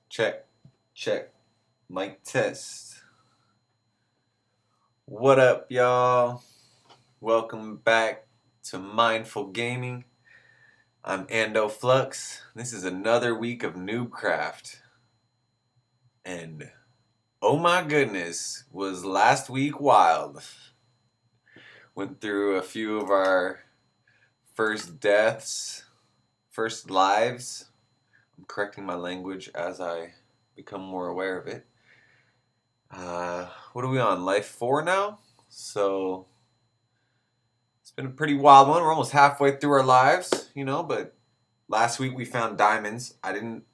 Check, check, mic test. What up, y'all? Welcome back to Mindful Gaming. I'm Ando Flux. This is another week of NoobCraft. And oh my goodness, was last week wild. Went through a few of our first deaths, first lives. I'm correcting my language as I become more aware of it. What are we on? Life 4 now? So it's been a pretty wild one. We're almost halfway through our lives, but last week we found diamonds. I didn't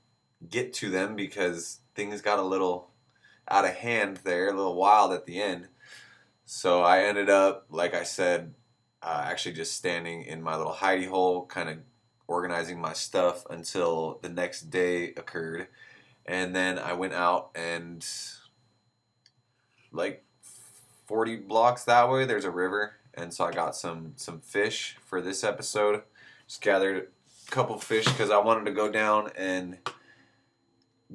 get to them because things got a little out of hand there, a little wild at the end. So I ended up, like I said, actually just standing in my little hidey hole, kind of organizing my stuff until the next day occurred. And then I went out and like 40 blocks that way, there's a river. And so I got some fish for this episode. Just gathered a couple fish because I wanted to go down and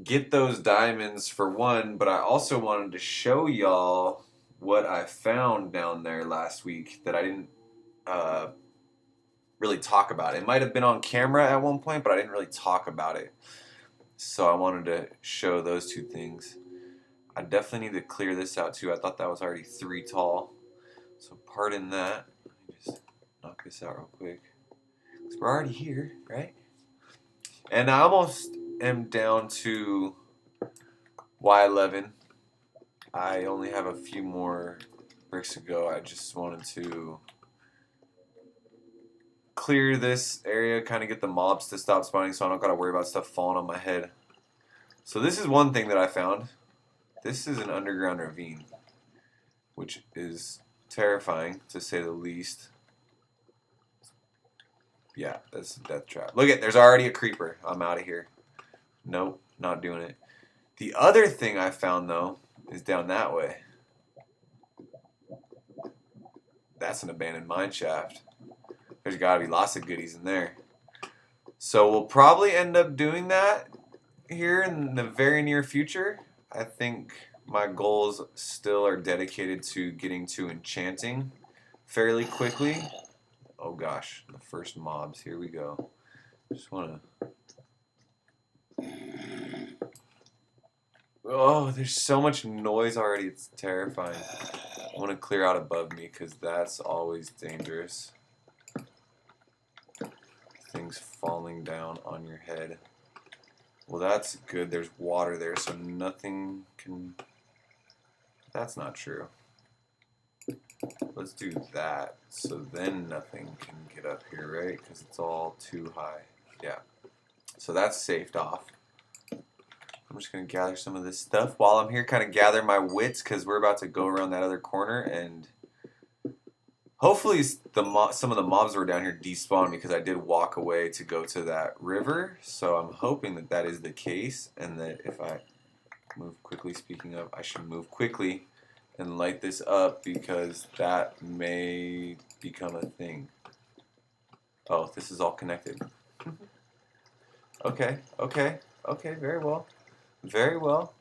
get those diamonds for one, but I also wanted to show y'all what I found down there last week that I didn't really talk about. It might have been on camera at one point, but I didn't really talk about it. So I wanted to show those two things. I definitely need to clear this out too. I thought that was already 3 tall. So pardon that. Let me just knock this out real quick. Because we're already here, right? And I almost am down to Y11. I only have a few more bricks to go. I just wanted to clear this area, kind of get the mobs to stop spawning so I don't got to worry about stuff falling on my head. So this is one thing that I found. This is an underground ravine, which is terrifying to say the least. Yeah, that's a death trap. Look at, there's already a creeper. I'm out of here. Nope, not doing it. The other thing I found though is down that way. That's an abandoned mine shaft. There's got to be lots of goodies in there. So we'll probably end up doing that here in the very near future. I think my goals still are dedicated to getting to enchanting fairly quickly. Oh gosh, the first mobs. Here we go. Just want to... Oh, there's so much noise already. It's terrifying. I want to clear out above me because that's always dangerous. Things falling down on your head. Well, that's good. There's water there, so nothing can... That's not true. Let's do that, so then nothing can get up here, right? Because it's all too high. Yeah. So that's safed off. I'm just going to gather some of this stuff while I'm here, kind of gather my wits, because we're about to go around that other corner, and hopefully some of the mobs were down here despawn because I did walk away to go to that river, so I'm hoping that that is the case, and that if I move quickly, speaking of, I should move quickly and light this up because that may become a thing. Oh, this is all connected. Okay, very well. Very well.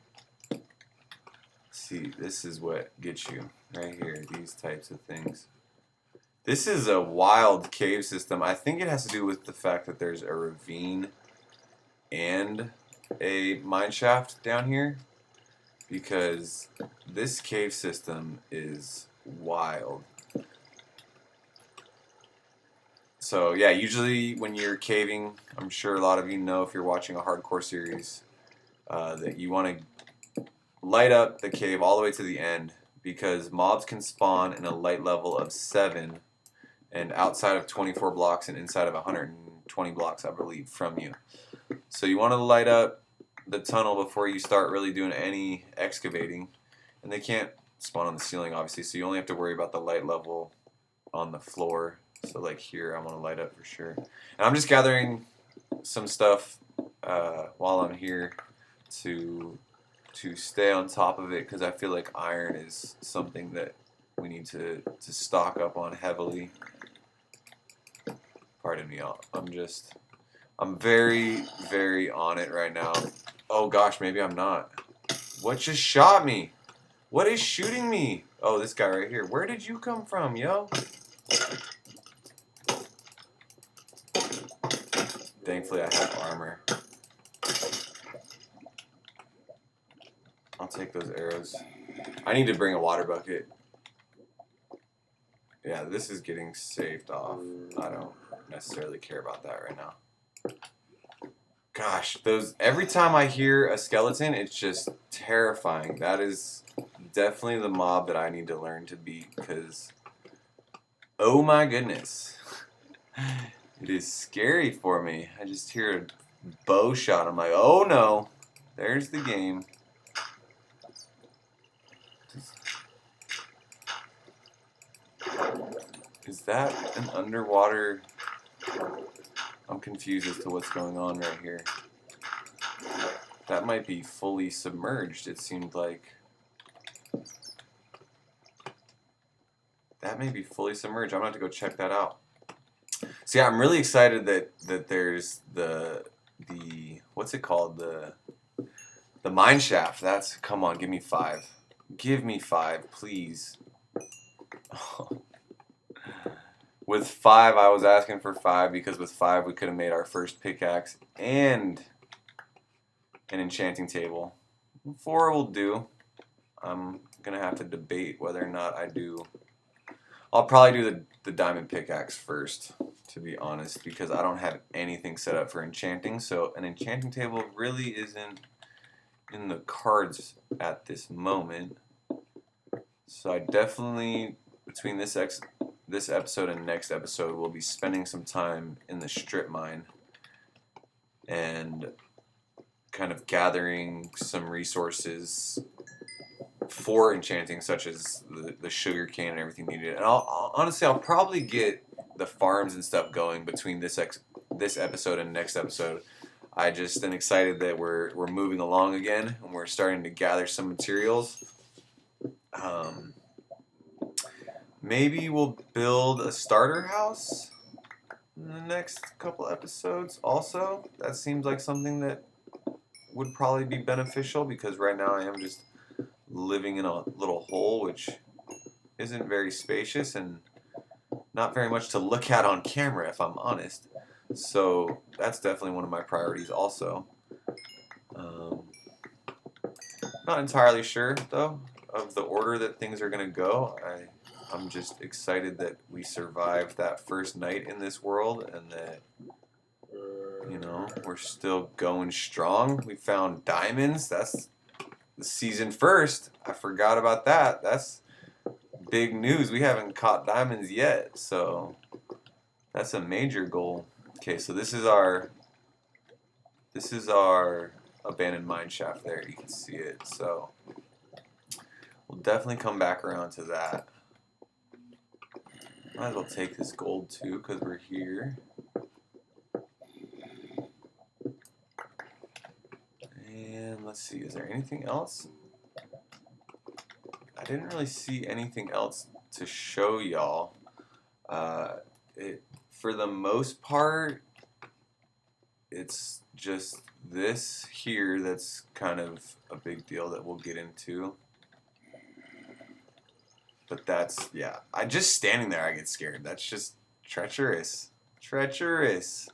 See, this is what gets you right here, these types of things. This is a wild cave system. I think it has to do with the fact that there's a ravine and a mine shaft down here, because this cave system is wild. So yeah, usually when you're caving, I'm sure a lot of you know if you're watching a hardcore series, that you want to light up the cave all the way to the end, because mobs can spawn in a light level of 7 and outside of 24 blocks and inside of 120 blocks, I believe, from you. So you want to light up the tunnel before you start really doing any excavating. And they can't spawn on the ceiling, obviously, so you only have to worry about the light level on the floor. So like here, I want to light up for sure. And I'm just gathering some stuff while I'm here to stay on top of it, because I feel like iron is something that we need to stock up on heavily. Pardon me, I'm very, very on it right now. Oh gosh, maybe I'm not. What just shot me? What is shooting me? Oh, this guy right here. Where did you come from, yo? Thankfully, I have armor. I'll take those arrows. I need to bring a water bucket. Yeah, this is getting saved off. I don't necessarily care about that right now. Gosh, those every time I hear a skeleton, it's just terrifying. That is definitely the mob that I need to learn to beat because oh my goodness. It is scary for me. I just hear a bow shot. I'm like, oh no. There's the game. Is that an underwater? I'm confused as to what's going on right here. That might be fully submerged, it seemed like. That may be fully submerged. I'm going to have to go check that out. So yeah, I'm really excited that there's the what's it called? The mine shaft. That's, come on, give me 5. Give me 5, please. With 5, I was asking for 5 because with 5 we could have made our first pickaxe and an enchanting table. 4 will do. I'm gonna have to debate whether or not I do. I'll probably do the diamond pickaxe first, to be honest, because I don't have anything set up for enchanting. So an enchanting table really isn't in the cards at this moment. So I definitely, between this episode and next episode, we'll be spending some time in the strip mine and kind of gathering some resources for enchanting, such as the sugar cane and everything needed. And honestly, I'll probably get the farms and stuff going between this episode and next episode. I just am excited that we're moving along again and we're starting to gather some materials. Maybe we'll build a starter house in the next couple episodes also. That seems like something that would probably be beneficial because right now I am just living in a little hole which isn't very spacious and not very much to look at on camera, if I'm honest. So that's definitely one of my priorities also. Not entirely sure though of the order that things are going to go. I'm just excited that we survived that first night in this world and that, you know, we're still going strong. We found diamonds. That's the season first. I forgot about that. That's big news. We haven't caught diamonds yet, so that's a major goal. Okay, so this is our abandoned mine shaft there. You can see it. So we'll definitely come back around to that. Might as well take this gold too because we're here. And let's see, is there anything else? I didn't really see anything else to show y'all. For the most part, it's just this here that's kind of a big deal that we'll get into. But that's, yeah. Just standing there, I get scared. That's just treacherous. Treacherous.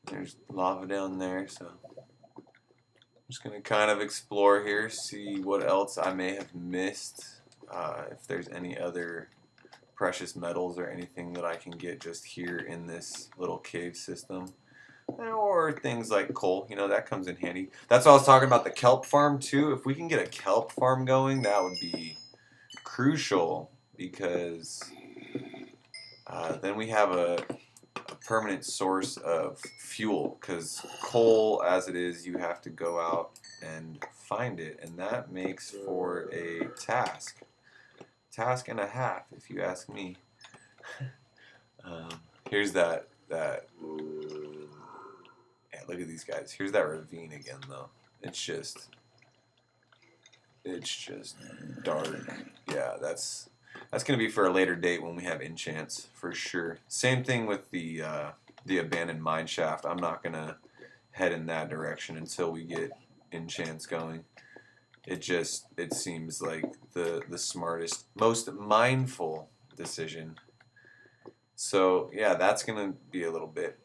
There's lava down there, so I'm just going to kind of explore here, see what else I may have missed. If there's any other precious metals or anything that I can get just here in this little cave system. Or things like coal, you know, that comes in handy. That's why I was talking about the kelp farm too. If we can get a kelp farm going, that would be crucial because then we have a permanent source of fuel because coal as it is, you have to go out and find it, and that makes for a task and a half if you ask me. Here's that yeah, look at these guys. Here's that ravine again though. It's just dark. Yeah, that's gonna be for a later date when we have enchants for sure. Same thing with the abandoned mine shaft. I'm not gonna head in that direction until we get enchants going. It seems like the smartest, most mindful decision. So yeah, that's gonna be a little bit.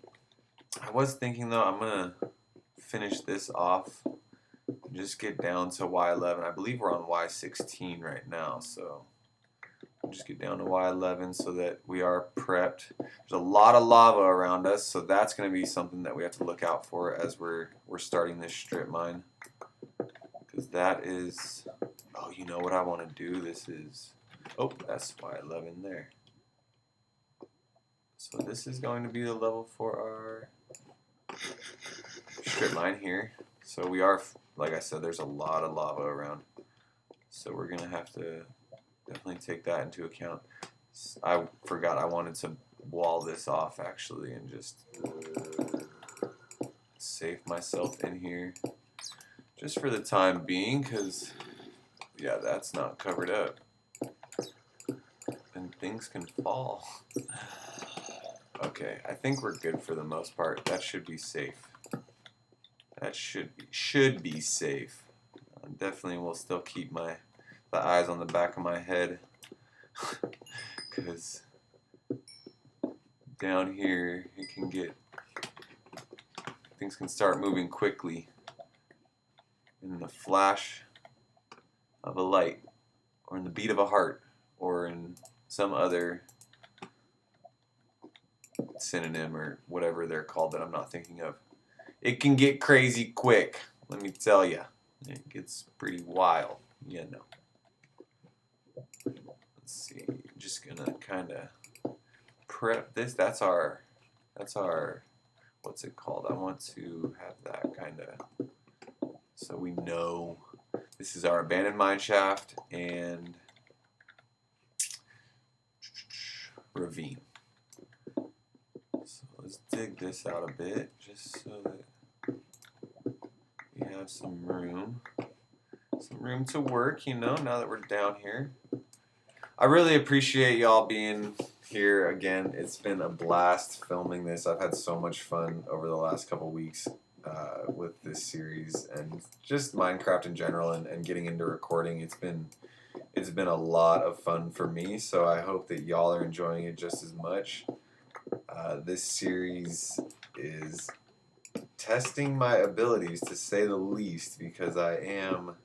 I was thinking though, I'm gonna finish this off and just get down to Y11. I believe we're on Y16 right now, so we'll just get down to Y11 so that we are prepped. There's a lot of lava around us, so that's gonna be something that we have to look out for as we're starting this strip mine. Because that is, oh, you know what I want to do? This is, oh, that's Y11 there. So this is going to be the level for our strip mine here. So we are, like I said, there's a lot of lava around. So we're going to have to definitely take that into account. I forgot I wanted to wall this off actually and just save myself in here. Just for the time being, because, yeah, that's not covered up. And things can fall. Okay, I think we're good for the most part. That should be safe. That should be safe. Definitely will still keep the eyes on the back of my head. Because down here, things can start moving quickly. In the flash of a light, or in the beat of a heart, or in some other synonym or whatever they're called that I'm not thinking of. It can get crazy quick, let me tell you. It gets pretty wild, you know. Let's see, just gonna kind of prep this. That's our, what's it called? I want to have that kind of, so we know this is our abandoned mine shaft and ravine. So let's dig this out a bit just so that we have some room to work, you know, now that we're down here. I really appreciate y'all being here again. It's been a blast filming this. I've had so much fun over the last couple weeks with this series and just Minecraft in general and getting into recording. It's been a lot of fun for me, so I hope that y'all are enjoying it just as much. This series is testing my abilities, to say the least, because I am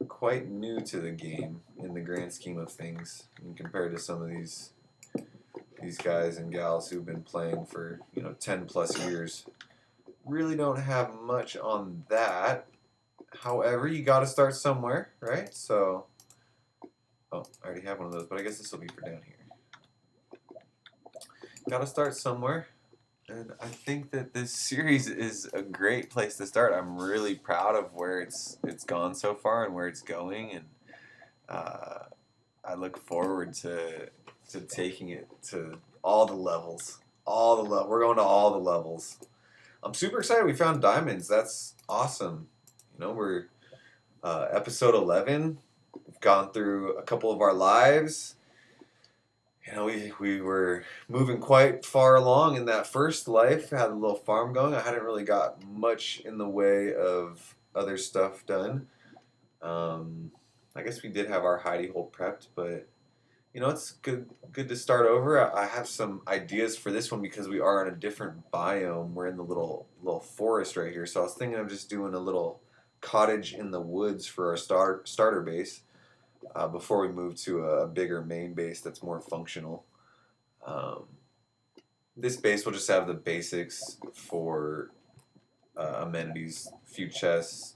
quite new to the game in the grand scheme of things, and compared to some of these guys and gals who've been playing for 10+ years. Really don't have much on that. However, you got to start somewhere, right? So, oh, I already have one of those, but I guess this will be for down here. Got to start somewhere, and I think that this series is a great place to start. I'm really proud of where it's gone so far and where it's going, and I look forward to taking it to all the levels. We're going to all the levels. I'm super excited. We found diamonds. That's awesome. You know, we're episode 11. We've gone through a couple of our lives. You know, we were moving quite far along in that first life. Had a little farm going. I hadn't really got much in the way of other stuff done. I guess we did have our hidey hole prepped, but you know, it's good to start over. I have some ideas for this one because we are in a different biome. We're in the little forest right here, so I was thinking of just doing a little cottage in the woods for our starter base before we move to a bigger main base that's more functional. This base will just have the basics for amenities, a few chests,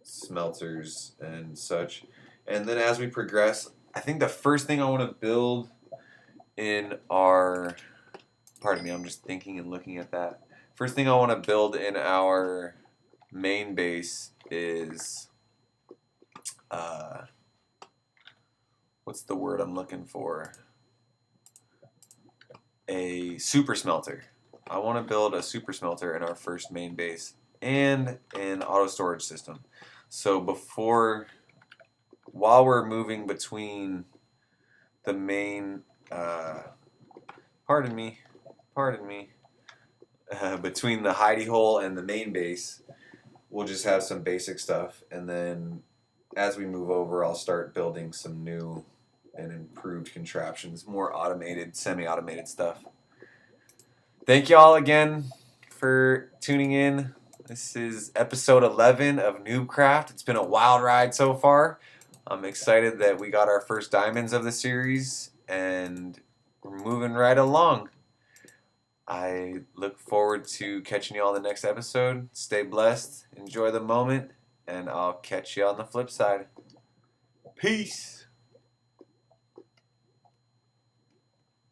smelters, and such. And then as we progress, I think the first thing I want to build in our, pardon me, I'm just thinking and looking at that. First thing I want to build in our main base is, what's the word I'm looking for? A super smelter. I want to build a super smelter in our first main base and an auto storage system. So while we're moving between the main, pardon me, between the hidey hole and the main base, we'll just have some basic stuff, and then as we move over, I'll start building some new and improved contraptions, more automated, semi-automated stuff. Thank you all again for tuning in. This is episode 11 of NoobCraft. It's been a wild ride so far. I'm excited that we got our first diamonds of the series, and we're moving right along. I look forward to catching you all in the next episode. Stay blessed, enjoy the moment, and I'll catch you on the flip side. Peace!